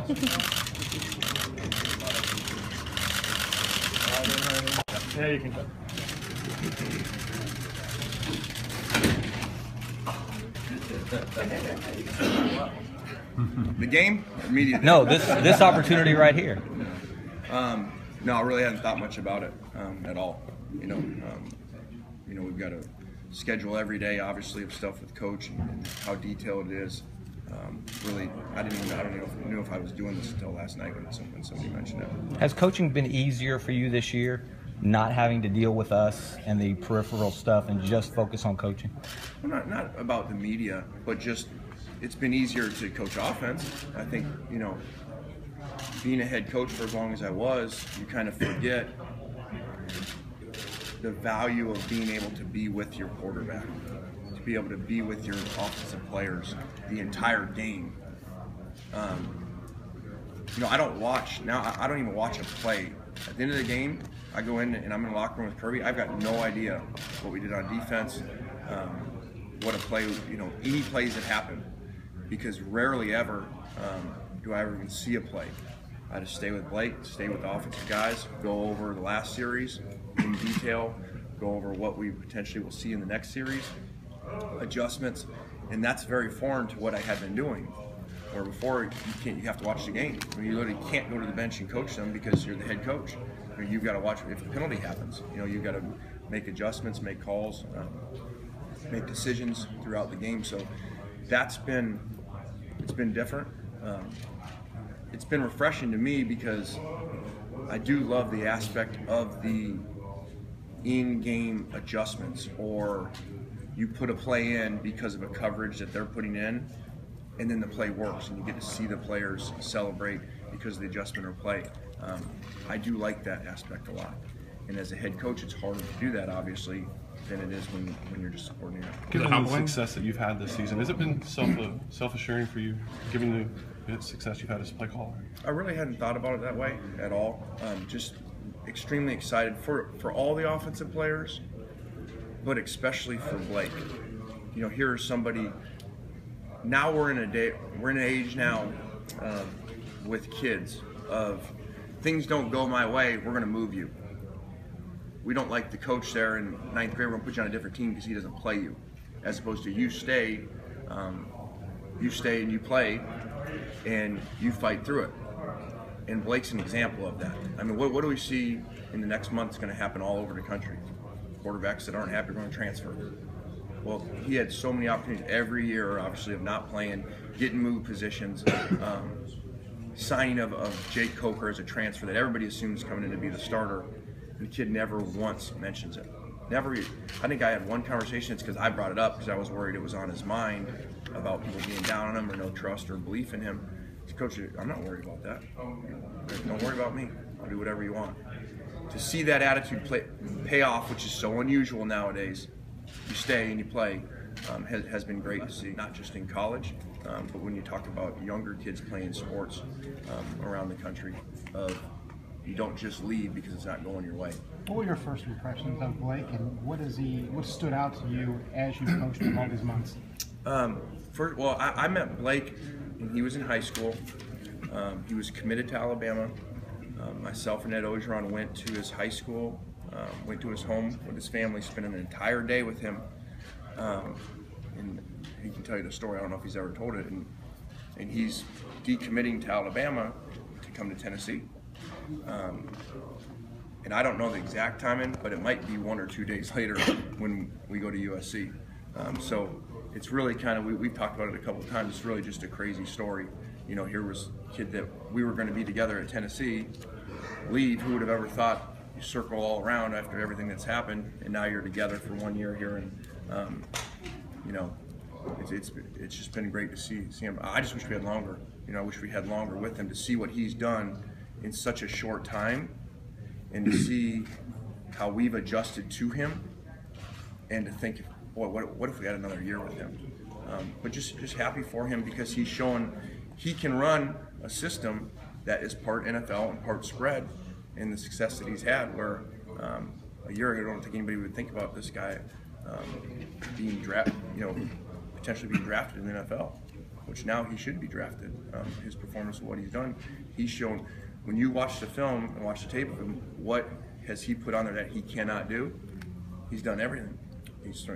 Yeah, you can cut. The game? Immediately. No, this opportunity right here. No, I really hadn't thought much about it at all. You know, we've got a schedule every day, obviously, of stuff with coach and how detailed it is. Really, I don't even know if I was doing this until last night when somebody mentioned it. Has coaching been easier for you this year, not having to deal with us and the peripheral stuff and just focus on coaching? Well, not about the media, but just it's been easier to coach offense. I think, you know, being a head coach for as long as I was, you kind of forget the value of being able to be with your quarterback, to be able to be with your offensive players the entire game. You know, I don't watch now. I don't even watch a play. At the end of the game, I go in and I'm in the locker room with Kirby. I've got no idea what we did on defense, what a play, you know, any plays that happen, because rarely ever do I ever even see a play. I just stay with Blake, stay with the offensive guys, go over the last series in detail, go over what we potentially will see in the next series, adjustments, and that's very foreign to what I had been doing. Where before you have to watch the game. I mean, you literally can't go to the bench and coach them because you're the head coach. I mean, you've got to watch if a penalty happens. You know, you've got to make adjustments, make calls, make decisions throughout the game. So it's been different. It's been refreshing to me because I do love the aspect of the in-game adjustments, or you put a play in because of a coverage that they're putting in, and then the play works, and you get to see the players celebrate because of the adjustment or play. I do like that aspect a lot. And as a head coach, it's harder to do that, obviously, than it is when you're just a coordinator. Given the success that you've had this season, has it been self-assuring for you, given the success you've had as a play caller? I really hadn't thought about it that way at all. Just extremely excited for all the offensive players, but especially for Blake. You know, here's somebody. Now we're in an age now with kids of things don't go my way, we're going to move you. We don't like the coach there in ninth grade, we're going to put you on a different team because he doesn't play you. As opposed to you stay and you play and you fight through it. And Blake's an example of that. I mean, what do we see in the next month is going to happen all over the country? Quarterbacks that aren't happy are going to transfer. Well, he had so many opportunities every year, obviously, of not playing, getting moved positions, signing of Jake Coker as a transfer that everybody assumes coming in to be the starter. The kid never once mentions it. Never. I think I had one conversation. It's because I brought it up because I was worried it was on his mind about people being down on him or no trust or belief in him. Coach, I'm not worried about that. Don't worry about me. I'll do whatever you want. To see that attitude pay off, which is so unusual nowadays, you stay and you play, has been great to see, not just in college, but when you talk about younger kids playing sports around the country, you don't just leave because it's not going your way. What were your first impressions of Blake, and what stood out to you as you coached him all these months? I met Blake when he was in high school. He was committed to Alabama. Myself and Ed Ogeron went to his high school, went to his home with his family, spent an entire day with him. And he can tell you the story. I don't know if he's ever told it. And he's decommitting to Alabama to come to Tennessee. And I don't know the exact timing, but it might be 1 or 2 days later when we go to USC. So it's really kind of, we've talked about it a couple of times, it's really just a crazy story. You know, here was a kid that we were going to be together at Tennessee, leave, who would have ever thought, you circle all around after everything that's happened, and now you're together for 1 year here, and you know, it's just been great to see him. I just wish we had longer. You know, I wish we had longer with him to see what he's done in such a short time, and to see how we've adjusted to him, and to think, boy, what if we had another year with him? But just happy for him because he's shown he can run a system that is part NFL and part spread, and the success that he's had, where a year ago I don't think anybody would think about this guy being potentially being drafted in the NFL. which now he should be drafted. His performance of what he's done, he's shown. When you watch the film and watch the tape of him, what has he put on there that he cannot do? He's done everything. He's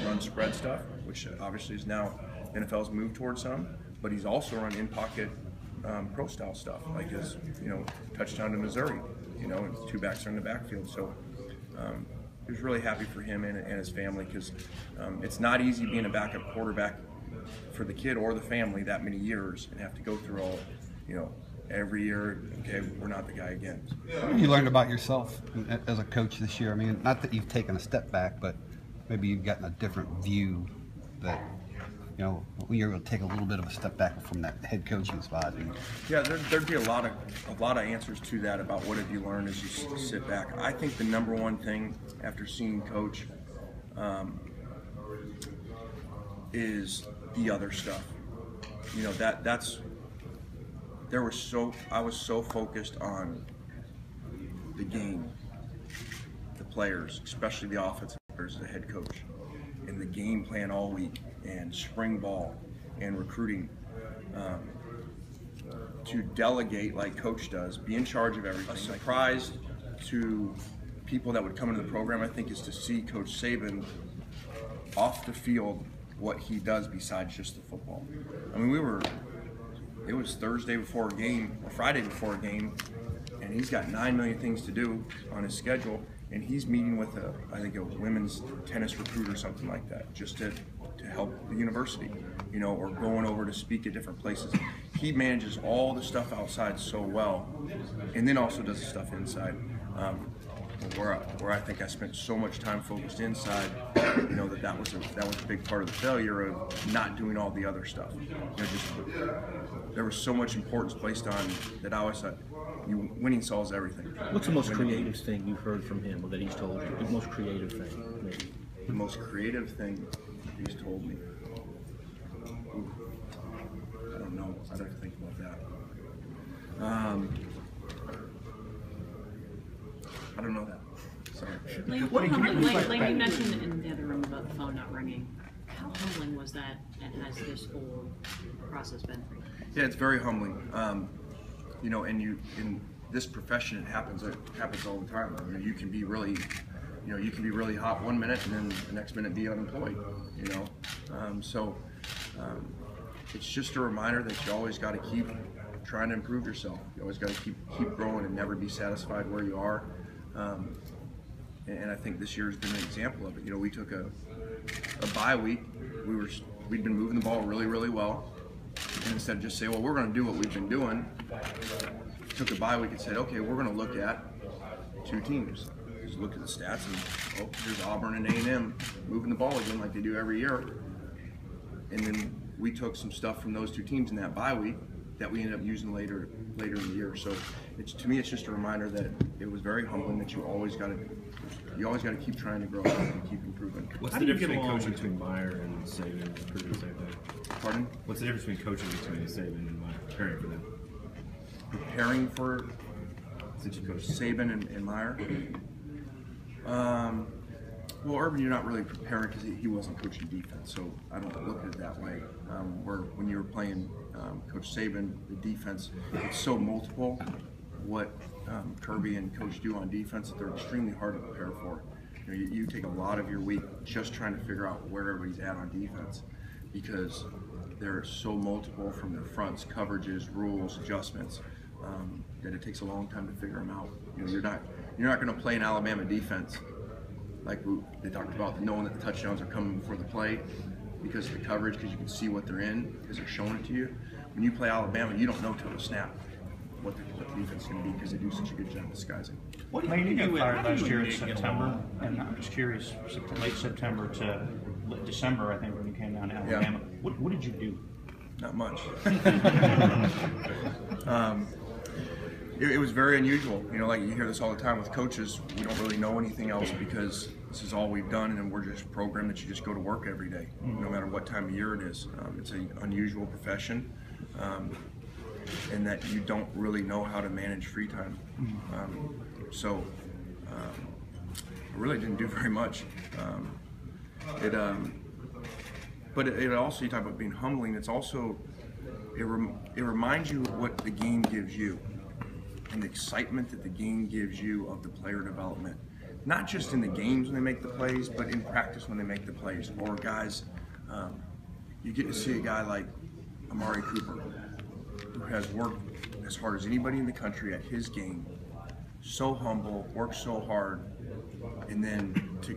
run spread stuff, which obviously is now NFL's moved towards some, but he's also run in-pocket pro style stuff, like his touchdown to Missouri, and 2 backs are in the backfield. So he was really happy for him and his family, because it's not easy being a backup quarterback for the kid or the family that many years and have to go through all, every year, okay, we're not the guy again. You learned about yourself as a coach this year. I mean, not that you've taken a step back, but maybe you've gotten a different view that, you're able to take a little bit of a step back from that head coaching spot. Yeah, there'd be a lot of answers to that about what have you learned as you sit back. I think the number one thing after seeing Coach is the other stuff. I was so focused on the game, the players, especially the offensive players as a head coach, and the game plan all week, and spring ball, and recruiting. To delegate like Coach does, be in charge of everything. A surprise to people that would come into the program, I think, is to see Coach Saban off the field, what he does besides just the football. I mean, it was Thursday before a game, or Friday before a game, and he's got 9 million things to do on his schedule, and he's meeting with I think a women's tennis recruit or something like that, just to help the university, or going over to speak at different places. He manages all the stuff outside so well, and then also does the stuff inside. Where I think I spent so much time focused inside, that was a big part of the failure of not doing all the other stuff. There was so much importance placed on that. I always thought, winning solves everything. What's the most creative thing you've heard from him, or that he's told you? The most creative thing, maybe. The most creative thing he's told me. Ooh, I don't know. I'd have to think about that. I don't know that. Sorry. Like you mentioned in the other room about the phone not ringing. How humbling was that, and has this whole process been for you? Yeah, it's very humbling. And in this profession, it happens all the time. You can be really, hot one minute, and then the next minute be unemployed. It's just a reminder that you always got to keep trying to improve yourself. You always got to keep growing and never be satisfied where you are. And I think this year has been an example of it. We took a bye week. We'd been moving the ball really, really well. And instead of just saying, well, we're going to do what we've been doing, took a bye week and said, okay, we're going to look at 2 teams. Just look at the stats and, here's Auburn and A&M moving the ball again like they do every year. And then we took some stuff from those 2 teams in that bye week that we ended up using later in the year. So to me, it's just a reminder that it was very humbling that you always got to keep trying to grow and keep improving. What's the difference between coaching between Meyer and Saban and recruiting Saban? Pardon? What's the difference between coaching between Saban and Meyer, preparing for them? Preparing for Saban and Meyer? Well, Urban, you're not really preparing because he wasn't coaching defense, so I don't look at it that way. Where when you were playing Coach Saban, the defense, it's so multiple what Kirby and Coach do on defense that they're extremely hard to prepare for. You take a lot of your week just trying to figure out where everybody's at on defense, because they're so multiple from their fronts, coverages, rules, adjustments, that it takes a long time to figure them out. You're not going to play an Alabama defense like they talked about, knowing that the touchdowns are coming before the play because of the coverage, because you can see what they're in, because they're showing it to you. When you play Alabama, you don't know till the snap what the defense is going to be, because they do such a good job disguising. Lane, you got fired last year in September, and I'm just curious, late September to December, I think, when you came down to Alabama. Yeah. What did you do? Not much. It was very unusual. Like you hear this all the time with coaches, we don't really know anything else because this is all we've done, and then we're just programmed that you just go to work every day, no matter what time of year it is. It's an unusual profession, and that you don't really know how to manage free time. So I really didn't do very much. but it also, you talk about being humbling. It's also it reminds you what the game gives you, and the excitement that the game gives you of the player development. Not just in the games when they make the plays, but in practice when they make the plays. Or guys, you get to see a guy like Amari Cooper, who has worked as hard as anybody in the country at his game, so humble, works so hard, and then to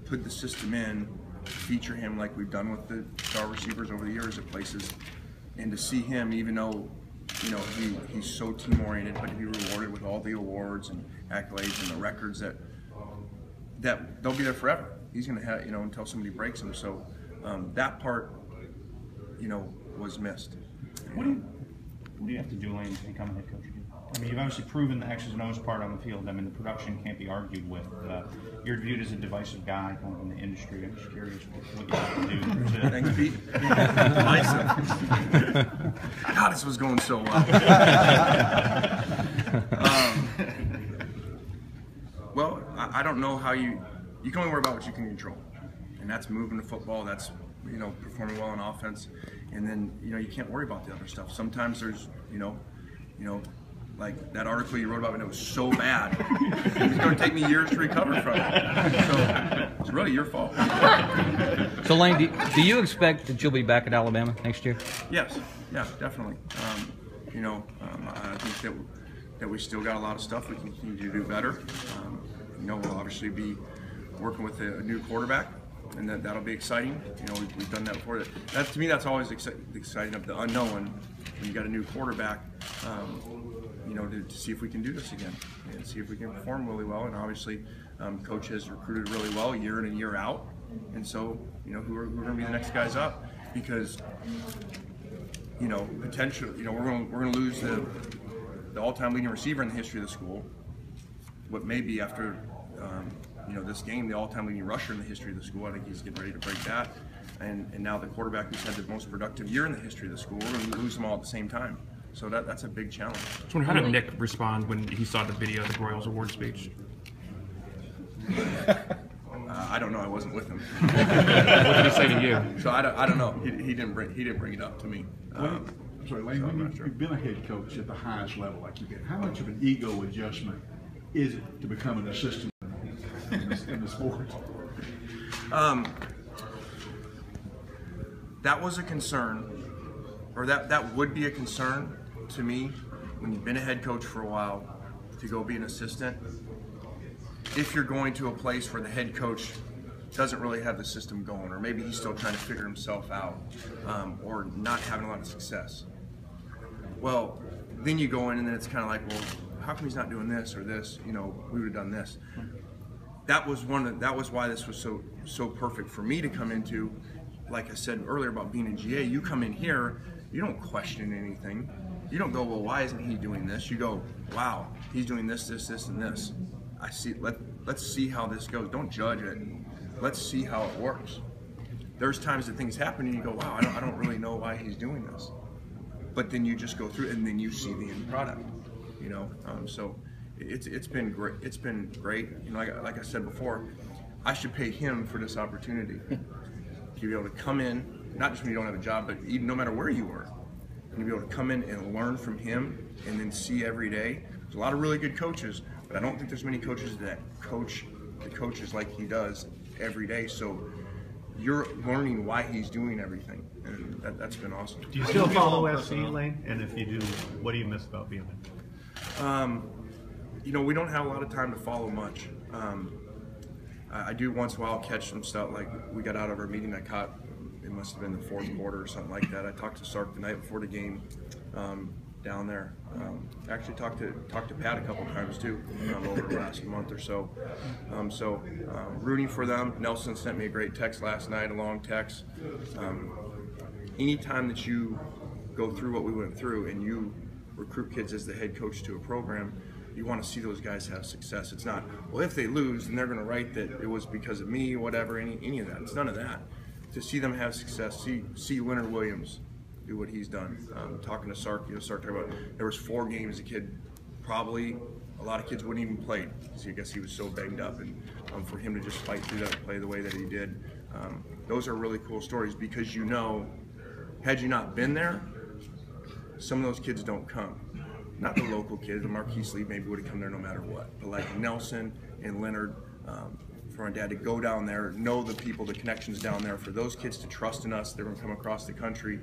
put the system in, feature him like we've done with the star receivers over the years at places, and to see him, even though he's so team-oriented, but to be rewarded with all the awards and accolades and the records that they'll be there forever. He's going to have, until somebody breaks him. So that part, was missed. What do you have to do, Lane, to become a head coach again? I mean, you've obviously proven the X's and O's part on the field. I mean, the production can't be argued with. You're viewed as a divisive guy kind of in the industry. I'm just curious what you have to do to... Thanks, Pete. Divisive. God, this was going so well. Well, I don't know how you can only worry about what you can control. And that's moving the football, that's, performing well on offense. And then, you can't worry about the other stuff. Sometimes there's, like that article you wrote about when it was so bad, it's going to take me years to recover from it. So it's really your fault. So Lane, do you expect that you'll be back at Alabama next year? Yes, yeah, definitely. I think that we still got a lot of stuff we can continue to do better. We'll obviously be working with a new quarterback, and that'll be exciting. We've done that before. That to me, that's always exciting, of the unknown. When you got a new quarterback, to see if we can do this again and see if we can perform really well. And obviously, coach has recruited really well year in and year out. And so, who are going to be the next guys up? Because, potentially, we're going to lose the all-time leading receiver in the history of the school. What may be after, this game, the all-time leading rusher in the history of the school. I think he's getting ready to break that. And now the quarterback who's had the most productive year in the history of the school, we're going to lose them all at the same time. So that's a big challenge. So how did Nick respond when he saw the video of the Royals award speech? I don't know. I wasn't with him. What did he say to you? So I don't know. He didn't bring it up to me. Sorry, Lane, when you've been a head coach at the highest level like you've been, how much of an ego adjustment is it to become an assistant in the sport? That was a concern, or that would be a concern to me when you've been a head coach for a while, to go be an assistant. If you're going to a place where the head coach doesn't really have the system going, or maybe he's still trying to figure himself out, or not having a lot of success. Well, then you go in and then it's kind of like, well, how come he's not doing this or this? We would have done this. That was why this was so perfect for me to come into. Like I said earlier about being in GA, you come in here, you don't question anything. You don't go, well, why isn't he doing this? You go, wow, he's doing this, this, this, and this. I see. Let's see how this goes. Don't judge it. Let's see how it works. There's times that things happen and you go, wow, I don't really know why he's doing this. But then you just go through it and then you see the end product. So it's been great. It's been great. Like I said before, I should pay him for this opportunity to be able to come in, not just when you don't have a job, but even no matter where you work, and to be able to come in and learn from him and then see every day. There's a lot of really good coaches, but I don't think there's many coaches that coach the coaches like he does every day. So you're learning why he's doing everything, and that's been awesome. Do you still follow SC, Lane? And if you do, what do you miss about being there? We don't have a lot of time to follow much. I do once in a while catch some stuff. Like we got out of our meeting, I caught, it must have been the fourth quarter or something like that. I talked to Sark the night before the game down there. Actually talked to Pat a couple times too over the last month or so. Rooting for them. Nelson sent me a great text last night, a long text. Anytime that you go through what we went through and you recruit kids as the head coach to a program, you want to see those guys have success. It's not, well, if they lose, then they're going to write that it was because of me, whatever, any of that. It's none of that. To see them have success, see Leonard Williams do what he's done. Talking to Sark, Sark talked about there was 4 games a kid probably a lot of kids wouldn't even play. I guess he was so banged up, and for him to just fight through that and play the way that he did, Those are really cool stories because you know, had you not been there, some of those kids don't come. Not the local kids, the Marquise Lee maybe would have come there no matter what. But like Nelson and Leonard, for my dad to go down there, know the people, the connections down there, for those kids to trust in us, they're going to come across the country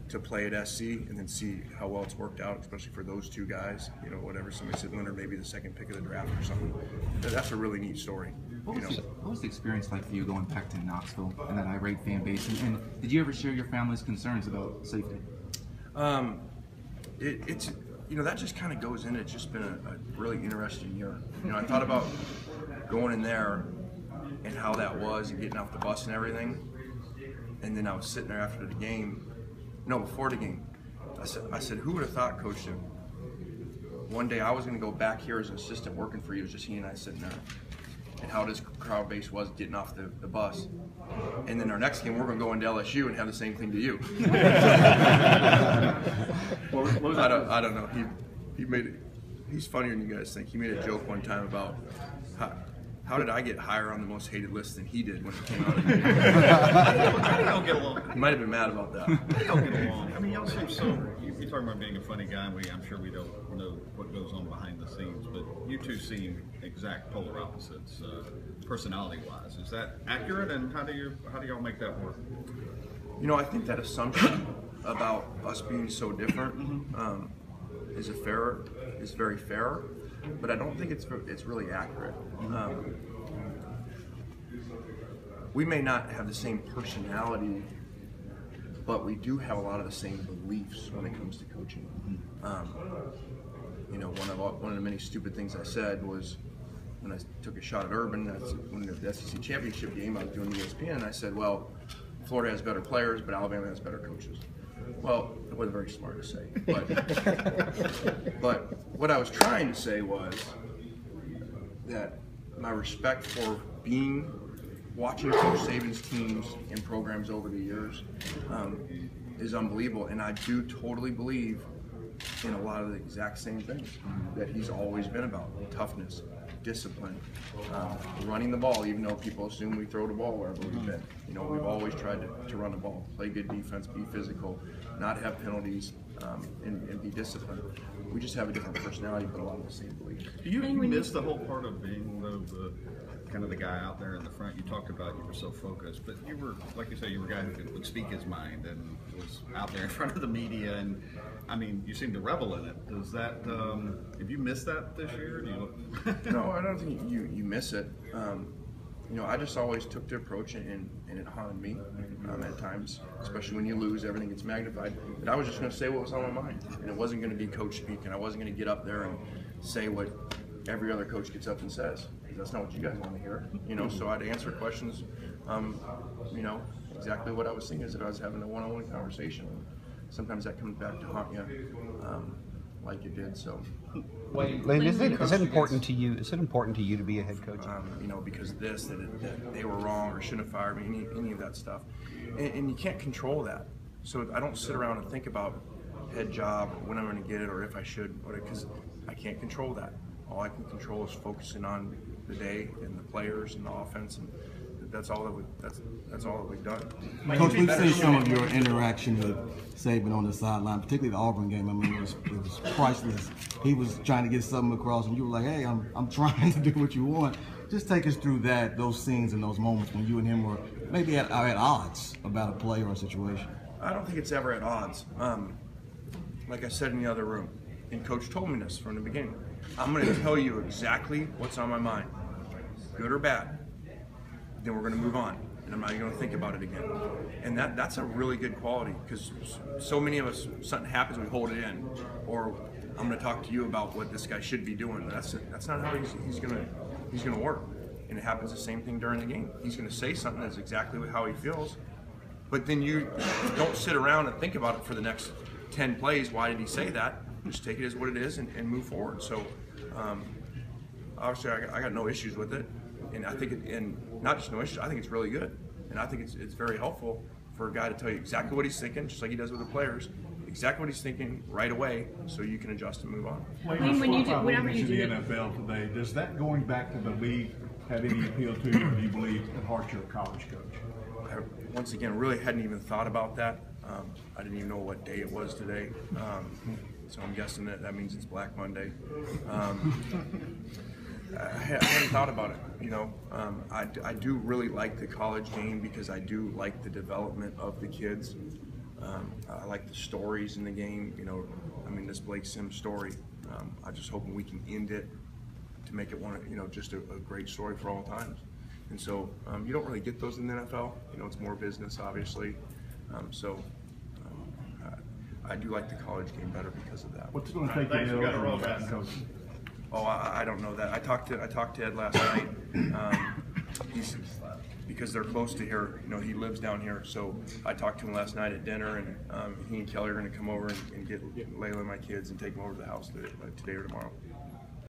to play at SC and then see how well it's worked out, especially for those two guys. You know, whatever, somebody said Leonard maybe the second pick of the draft or something. That's a really neat story. What was the experience like for you going back to Knoxville and that irate fan base? And did you ever share your family's concerns about safety? It's you know, that just kind of goes in. It's just been a really interesting year. You know, I thought about going in there and how that was and getting off the bus and everything. And then I was sitting there after the game. No, before the game. I said, who would have thought, Coach, that one day I was going to go back here as an assistant working for you. It was just he and I sitting there. And how this crowd base was getting off the bus. And then our next game, we're going to go into LSU and have the same thing to you. I don't know. He made it. He's funnier than you guys think. He made a joke one time about how did I get higher on the most hated list than he did when he came out of it. How do y'all get along? He might have been mad about that. How do y'all get along? I mean, y'all seem so. You're talking about being a funny guy. I'm sure we don't know what goes on behind the scenes, but you two seem exact polar opposites, personality-wise. Is that accurate? And how do y'all make that work? You know, I think that assumption about us being so different is very fair, but I don't think it's really accurate. We may not have the same personality, but we do have a lot of the same beliefs when it comes to coaching. You know, one of the many stupid things I said was when I took a shot at Urban, when the SEC championship game, I was doing ESPN, and I said, well, Florida has better players, but Alabama has better coaches. Well, it wasn't very smart to say, but what I was trying to say was that my respect for watching Coach Saban's teams and programs over the years is unbelievable, and I do totally believe in a lot of the exact same things that he's always been about: toughness, discipline, running the ball, even though people assume we throw the ball wherever we've been. You know, we've always tried to run the ball, play good defense, be physical, not have penalties, and be disciplined. We just have a different personality, but a lot of the same beliefs. Do you miss the whole part of being the kind of the guy out there in the front? You talked about you were so focused, but you were, like you say, you were a guy who would speak his mind and was out there in front of the media, and I mean, you seem to revel in it. Does that, have you missed that this year? No, I don't think you miss it. You know, I just always took the approach, and it haunted me at times, especially when you lose, everything gets magnified. But I was just going to say what was on my mind, and it wasn't going to be coach speak, and I wasn't going to get up there and say what every other coach gets up and says, because that's not what you guys want to hear. You know, so I'd answer questions, you know, exactly what I was thinking, is that I was having a one-on-one conversation. Sometimes that comes back to haunt you, like it did. So, Lane, is it important to you? Is it important to you to be a head coach? You know, because that they were wrong or shouldn't have fired me, any of that stuff, and you can't control that. So I don't sit around and think about head job, when I'm going to get it, or if I should, because I can't control that. All I can control is focusing on the day and the players and the offense, and that's all that we've done. Coach, we've seen some of your interaction with Saban on the sideline, particularly the Auburn game. I mean, it was priceless. He was trying to get something across, and you were like, "Hey, I'm trying to do what you want." Just take us through those scenes and those moments when you and him were maybe at odds about a play or a situation. I don't think it's ever at odds. Like I said in the other room, and Coach told me this from the beginning. I'm going to tell you exactly what's on my mind, good or bad. Then we're going to move on, and I'm not even going to think about it again. And that's a really good quality, because so many of us, something happens, we hold it in, or I'm going to talk to you about what this guy should be doing. That's not how he's going to work. And it happens the same thing during the game. He's going to say something that's exactly how he feels, but then you don't sit around and think about it for the next 10 plays. Why did he say that? Just take it as what it is and move forward. So obviously I got no issues with it, and I think and not just no issues, I think it's really good, and I think it's very helpful for a guy to tell you exactly what he's thinking, just like he does with the players, exactly what he's thinking right away, so you can adjust and move on. Whenever you do the NFL today, does that, going back to the league had any appeal to you, or do you believe at heart you're a college coach? I, once again, really hadn't even thought about that. I didn't even know what day it was today. So I'm guessing that means it's Black Monday. I hadn't thought about it, you know. I do really like the college game because I do like the development of the kids. I like the stories in the game, you know. I mean, this Blake Sims story, I'm just hoping we can end it to make it one, you know, just a great story for all times. And so you don't really get those in the NFL. You know, it's more business, obviously. I do like the college game better because of that. What's it going to take you to roll back, coach? Oh, I don't know that. I talked to Ed last night. He's because they're close to here. You know, he lives down here. So I talked to him last night at dinner, and he and Kelly are going to come over and get Layla and my kids and take them over to the house today or tomorrow.